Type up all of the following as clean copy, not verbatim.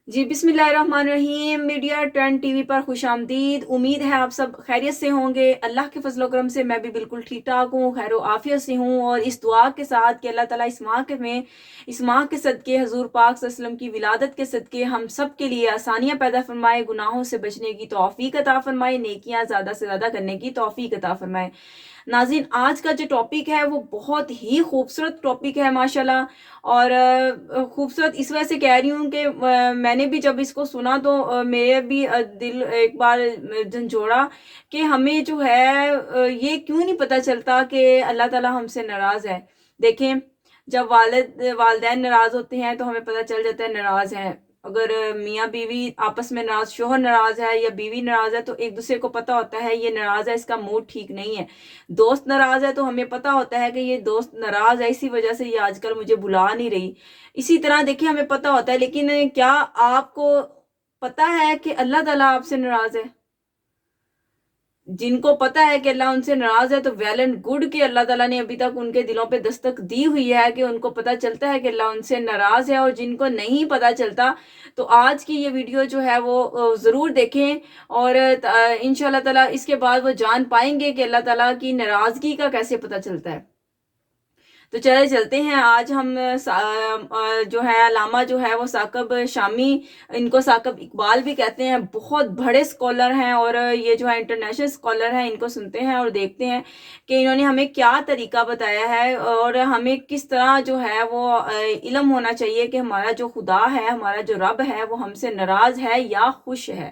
जी बिस्मिल्लाहिर्रहमानिर्रहीम। Media trend TV पर खुश आमदीद। उम्मीद है आप सब खैरियत से होंगे। अल्लाह के फजल करम से मैं भी बिल्कुल ठीक ठाक हूँ, खैर आफियत से हूँ। और इस दुआ के साथ कि अल्लाह ताला इस माह के सदके हजूर पाक सल्लल्लाहु अलैहि वसल्लम की विलादत के सदके हम सब के लिए आसानियाँ पैदा फरमाए, गुनाहों से बचने की तौफीक अता फरमाए, नेकियां ज़्यादा से ज़्यादा करने की तौफीक अता फरमाए। नाज़रीन, आज का जो टॉपिक है वो बहुत ही खूबसूरत टॉपिक है माशाल्लाह। और खूबसूरत इस वजह से कह रही हूँ कि मैंने भी जब इसको सुना तो मेरे भी दिल एक बार झंझोड़ा कि हमें जो है ये क्यों नहीं पता चलता कि अल्लाह ताला हमसे नाराज़ है। देखें, जब वालिदैन नाराज़ होते हैं तो हमें पता चल जाता है नाराज़ हैं। अगर मियाँ बीवी आपस में नाराज, शोहर नाराज है या बीवी नाराज है तो एक दूसरे को पता होता है ये नाराज है, इसका मूड ठीक नहीं है। दोस्त नाराज है तो हमें पता होता है कि ये दोस्त नाराज है, इसी वजह से ये आजकल मुझे बुला नहीं रही। इसी तरह देखिए, हमें पता होता है। लेकिन क्या आपको पता है कि अल्लाह ताला आपसे नाराज है? जिनको पता है कि अल्लाह उनसे नाराज है तो वेल एंड गुड कि अल्लाह ताला ने अभी तक उनके दिलों पे दस्तक दी हुई है कि उनको पता चलता है कि अल्लाह उनसे नाराज है। और जिनको नहीं पता चलता तो आज की ये वीडियो जो है वो जरूर देखें। और इंशाल्लाह ताला इसके बाद वो जान पाएंगे कि अल्लाह ताला की नाराजगी का कैसे पता चलता है। तो चले चलते हैं। आज हम जो है अलामा जो है वो साकब शामी, इनको साकब इकबाल भी कहते हैं, बहुत बड़े स्कॉलर हैं और ये जो है इंटरनेशनल स्कॉलर हैं। इनको सुनते हैं और देखते हैं कि इन्होंने हमें क्या तरीका बताया है और हमें किस तरह जो है वो इल्म होना चाहिए कि हमारा जो खुदा है, हमारा जो रब है, वो हमसे नाराज है या खुश है।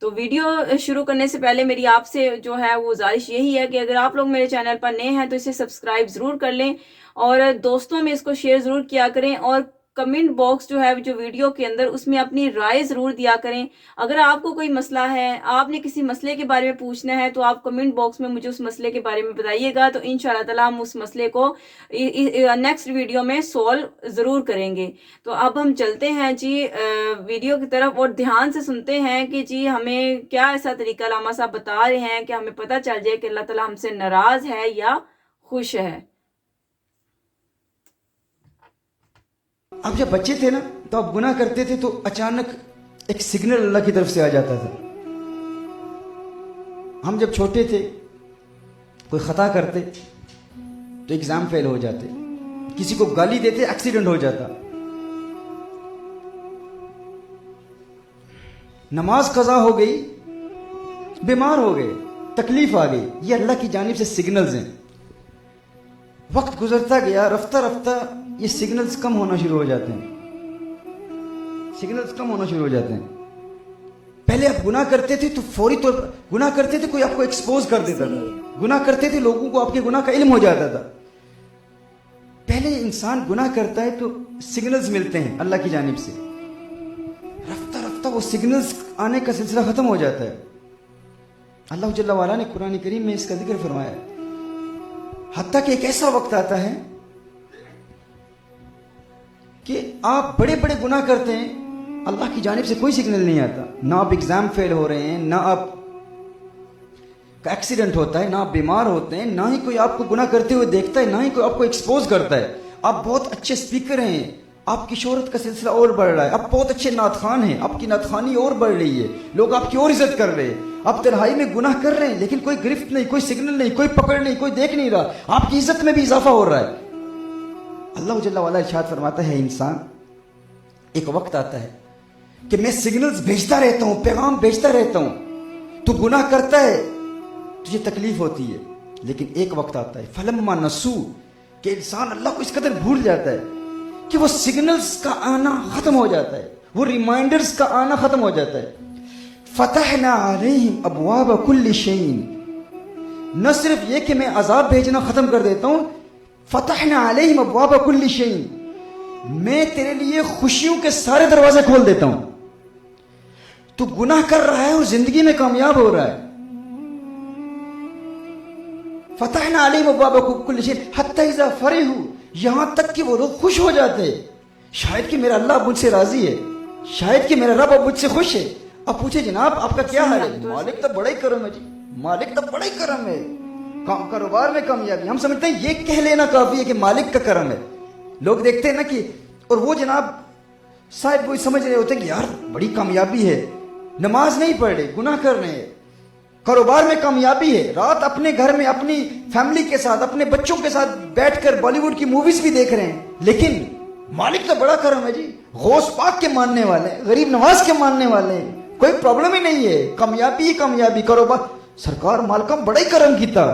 तो वीडियो शुरू करने से पहले मेरी आपसे जो है वो गुजारिश यही है कि अगर आप लोग मेरे चैनल पर नए हैं तो इसे सब्सक्राइब ज़रूर कर लें और दोस्तों में इसको शेयर ज़रूर किया करें। और कमेंट बॉक्स जो है जो वीडियो के अंदर, उसमें अपनी राय ज़रूर दिया करें। अगर आपको कोई मसला है, आपने किसी मसले के बारे में पूछना है, तो आप कमेंट बॉक्स में मुझे उस मसले के बारे में बताइएगा। तो इंशाल्लाह ताला हम उस मसले को नेक्स्ट वीडियो में सॉल्व ज़रूर करेंगे। तो अब हम चलते हैं जी वीडियो की तरफ और ध्यान से सुनते हैं कि जी हमें क्या ऐसा तरीका लामा साहब बता रहे हैं कि हमें पता चल जाए कि अल्लाह ताला हमसे नाराज है या खुश है। आप जब बच्चे थे ना तो आप गुनाह करते थे तो अचानक एक सिग्नल अल्लाह की तरफ से आ जाता था। हम जब छोटे थे कोई खता करते तो एग्जाम फेल हो जाते, किसी को गाली देते एक्सीडेंट हो जाता, नमाज कज़ा हो गई, बीमार हो गए, तकलीफ आ गई। ये अल्लाह की जानिब से सिग्नल्स हैं। वक्त गुजरता गया, रफ्ता रफ्ता ये सिग्नल्स कम होना शुरू हो जाते हैं, सिग्नल्स कम होना शुरू हो जाते हैं। पहले आप गुनाह करते थे तो फौरी तौर पर गुनाह करते थे, कोई आपको एक्सपोज कर देता था। गुनाह करते थे, लोगों को आपके गुनाह का इल्म हो जाता था। पहले इंसान गुनाह करता है तो सिग्नल्स मिलते हैं अल्लाह की जानिब से, रफ्ता रफ्ता वो सिग्नल्स आने का सिलसिला खत्म हो जाता है। अल्लाह जल्ला वाला ने कुरान करीम में इसका जिक्र फरमाया है। हत्ता कि एक ऐसा वक्त आता है कि आप बड़े बड़े गुनाह करते हैं, अल्लाह की जानिब से कोई सिग्नल नहीं आता। ना आप एग्जाम फेल हो रहे हैं, ना आप का एक्सीडेंट होता है, ना आप बीमार होते हैं, ना ही कोई आपको गुनाह करते हुए देखता है, ना ही कोई आपको एक्सपोज करता है। आप बहुत अच्छे स्पीकर हैं, आपकी शोहरत का सिलसिला और बढ़ रहा है, आप बहुत अच्छे नात खान हैं, आपकी नात खानी और बढ़ रही है, लोग आपकी और इज्जत कर रहे हैं। आप तन्हाई में गुनाह कर रहे हैं लेकिन कोई गिरफ्त नहीं, कोई सिग्नल नहीं, कोई पकड़ नहीं, कोई देख नहीं रहा, आपकी इज्जत में भी इजाफा हो रहा है। अल्लाह जल्ला वाला इरशाद फरमाता है, इंसान एक वक्त आता है कि मैं सिग्नल्स भेजता रहता हूं, पैगाम भेजता रहता हूं, तू गुनाह करता है, तुझे तकलीफ होती है। लेकिन एक वक्त आता है फलम्मा नसू, कि इंसान अल्लाह को इस कदर भूल जाता है कि वो सिग्नल्स का आना खत्म हो जाता है, वो रिमाइंडर्स का आना खत्म हो जाता है। फतहना अलैहिम अबवाब कुल्ली शैइन, न सिर्फ ये कि मैं अजाब भेजना खत्म कर देता हूं, फतहना अलैहिम अबवाब कुल्ली शैइन, मैं तेरे लिए खुशियों के सारे दरवाजे खोल देता हूं। तू गुनाह कर रहा है और जिंदगी में कामयाब हो रहा है। फतहना अलैहिम अबवाब कुल्ली शैइन हत्ता इज़ा फरिहू, यहां तक कि वो लोग खुश हो जाते हैं। शायद कि मेरा अल्लाह मुझसे राजी है, शायद कि मेरा रब अब मुझसे खुश है। अब पूछे जनाब आपका क्या हाल है? मालिक तो बड़ा ही करम है जी, मालिक तो बड़ा ही करम है, कारोबार में कामयाबी। हम समझते हैं ये कह लेना काफी है कि मालिक का करम है। लोग देखते हैं ना कि, और वो जनाब शायद वो समझ रहे होते कि यार बड़ी कामयाबी है, नमाज नहीं पढ़ रहे, गुनाह कर रहे हैं, कारोबार में कामयाबी है, रात अपने घर में अपनी फैमिली के साथ अपने बच्चों के साथ बैठकर बॉलीवुड की मूवीज भी देख रहे हैं, लेकिन मालिक तो बड़ा करम है जी, गौस पाक के मानने वाले हैं, गरीब नवाज के मानने वाले हैं, कोई प्रॉब्लम ही नहीं है, कामयाबी ही कामयाबी, कारोबार। सरकार मालकम बड़ा ही करम कीता,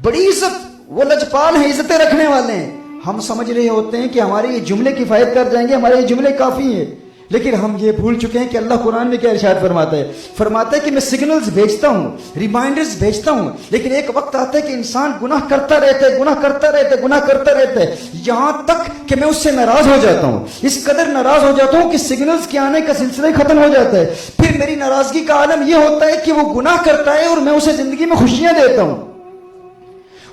बड़ी इज्जत, वो लजपाल है, इज्जतें रखने वाले हैं। हम समझ रहे होते हैं कि हमारे ये जुमले किफायत कर जाएंगे, हमारे ये जुमले काफी हैं, लेकिन हम ये भूल चुके हैं कि अल्लाह कुरान में क्या इरशाद फरमाता है कि मैं सिग्नल्स भेजता हूँ, रिमाइंडर्स भेजता हूँ, लेकिन एक वक्त आता है कि इंसान गुनाह करता रहता है, गुनाह करता रहता है, गुनाह करता रहता है, यहां तक कि मैं उससे नाराज हो जाता हूँ, इस कदर नाराज हो जाता हूँ कि सिग्नल्स के आने का सिलसिला ही खत्म हो जाता है। फिर मेरी नाराजगी का आलम यह होता है कि वो गुनाह करता है और मैं उसे जिंदगी में खुशियां देता हूँ,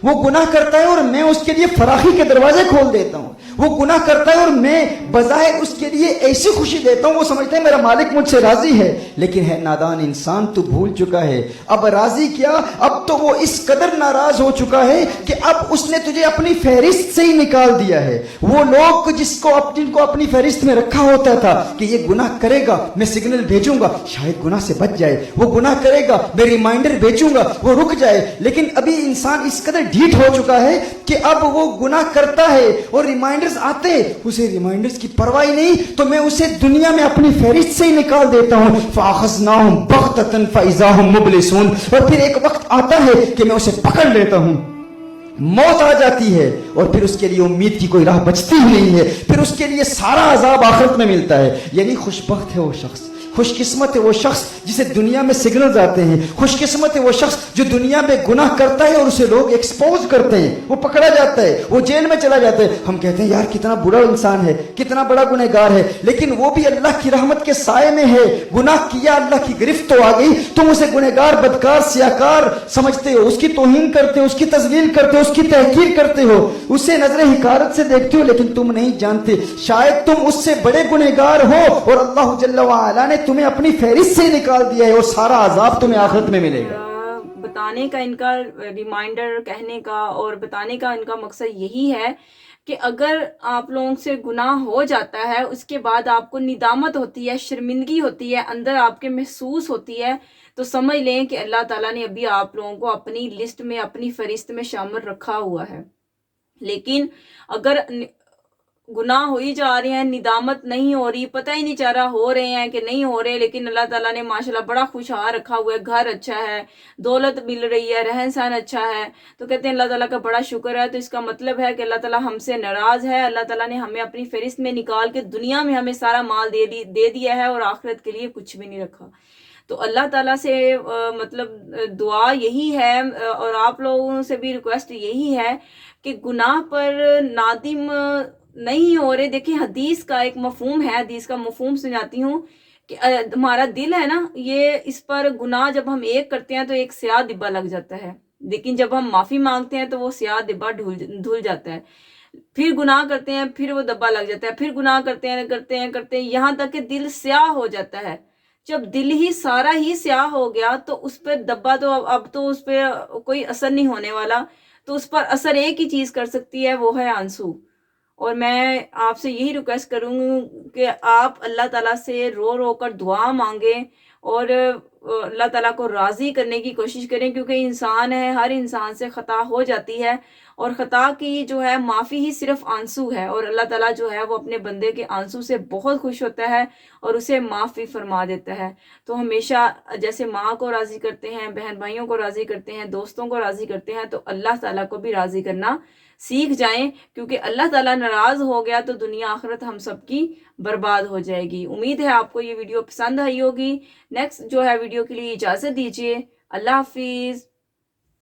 वो गुनाह करता है और मैं उसके लिए फराखी के दरवाजे खोल देता हूं, वो गुनाह करता है और मैं बजाय उसके लिए ऐसी खुशी देता हूं, वो समझता है मेरा मालिक मुझसे राजी है, लेकिन है नादान इंसान, तू भूल चुका है अब राजी क्या, अब तो वो इस कदर नाराज हो चुका है कि अब उसने तुझे अपनी फहरिस्त से ही निकाल दिया है। वो लोग जिनको अपनी फहरिस्त में रखा होता था कि ये गुनाह करेगा, मैं सिग्नल भेजूंगा शायद गुनाह से बच जाए, वो गुनाह करेगा, मैं रिमाइंडर भेजूंगा वो रुक जाए, लेकिन अभी इंसान इस कदर ढीठ हो चुका है कि अब वो गुनाह करता है और रिमाइंडर्स आते, उसे रिमाइंडर्स की परवाह नहीं, तो मैं उसे दुनिया में अपनी फहरिस्त से ही निकाल देता हूं। फाखज़नाहुम बग़ततन फ़इज़ाहुम मुब्लिसून, और फिर एक वक्त आता है कि मैं उसे पकड़ लेता हूं, मौत आ जाती है और फिर उसके लिए उम्मीद की कोई राह बचती ही नहीं है, फिर उसके लिए सारा अजाब आखिरत में मिलता है। यानी खुशबख्त है वो शख्स, खुशकिस्मत है वो शख्स जिसे दुनिया में सिग्नल्स आते हैं, खुशकिस्मत है वो शख्स जो दुनिया में गुनाह करता है और उसे लोग एक्सपोज करते हैं, वो पकड़ा जाता है, वो जेल में चला जाता है। हम कहते हैं यार कितना बुरा इंसान है, कितना बड़ा गुनहगार है, लेकिन वो भी अल्लाह की रहमत के साए में है। गुनाह किया, अल्लाह की गिरफ्त तो आ गई, तुम उसे गुनहगार, बदकार, सियाकार समझते हो, उसकी तौहीन करते हो, उसकी तज़लील करते हो, उसकी तहकीर करते हो, उसे नजर हिकारत से देखते हो, लेकिन तुम नहीं जानते शायद तुम उससे बड़े गुनहगार हो और अल्लाह जल्ल व अला ने तुम्हें अपनी फहरिस्त से निकाल दिया है और सारा अजाब तुम्हें आखिरत में मिलेगा। बताने का इनका, रिमाइंडर कहने का और बताने का इनका मकसद यही है कि अगर आप लोगों से गुनाह हो जाता है, उसके बाद आपको निदामत होती है, शर्मिंदगी होती है, अंदर आपके महसूस होती है, तो समझ लें कि अल्लाह ताला ने अभी आप लोगों को अपनी लिस्ट में, अपनी फरिश्त में शामिल रखा हुआ है। लेकिन अगर गुनाह हो ही जा रहे हैं, निदामत नहीं हो रही, पता ही नहीं चल रहा हो रहे हैं कि नहीं हो रहे, लेकिन अल्लाह ताला ने माशाल्लाह बड़ा खुशहाल रखा हुआ है, घर अच्छा है, दौलत मिल रही है, रहन सहन अच्छा है, तो कहते हैं अल्लाह ताला का बड़ा शुक्र है। तो इसका मतलब है कि अल्लाह ताला हमसे नाराज है, अल्लाह ताला ने हमें अपनी फहरिस्त में निकाल के दुनिया में हमें सारा माल दे दिया है और आखिरत के लिए कुछ भी नहीं रखा। तो अल्लाह ताला से मतलब दुआ यही है और आप लोगों से भी रिक्वेस्ट यही है कि गुनाह पर नादिम नहीं हो रहे। देखिए हदीस का एक मफहूम है, हदीस का मफहूम सुनाती हूँ कि हमारा दिल है ना, ये इस पर गुनाह जब हम एक करते हैं तो एक स्याह डिब्बा लग जाता है, लेकिन जब हम माफी मांगते हैं तो वो स्याह डिब्बा धुल जाता है। फिर गुनाह करते हैं, फिर वो डब्बा लग जाता है, फिर गुनाह करते हैं यहाँ तक कि दिल स्याह हो जाता है। जब दिल ही सारा ही स्याह हो गया तो उस पर डब्बा तो अब तो उस पर कोई असर नहीं होने वाला, तो उस पर असर एक ही चीज कर सकती है, वो है आंसू। और मैं आपसे यही रिक्वेस्ट करूँगी कि आप अल्लाह ताला से रो रो कर दुआ मांगें और अल्लाह ताला को राज़ी करने की कोशिश करें, क्योंकि इंसान है, हर इंसान से ख़ता हो जाती है और ख़ता की जो है माफ़ी ही सिर्फ आंसू है, और अल्लाह ताला जो है वो अपने बंदे के आंसू से बहुत खुश होता है और उसे माफ़ी फरमा देता है। तो हमेशा जैसे माँ को राज़ी करते हैं, बहन भाइयों को राज़ी करते हैं, दोस्तों को राज़ी करते हैं, तो अल्लाह ताला को भी राज़ी करना सीख जाएं, क्योंकि अल्लाह ताला नाराज हो गया तो दुनिया आखिरत हम सबकी बर्बाद हो जाएगी। उम्मीद है आपको ये वीडियो पसंद आई होगी। नेक्स्ट जो है वीडियो के लिए इजाज़त दीजिए। अल्लाह हाफिज़।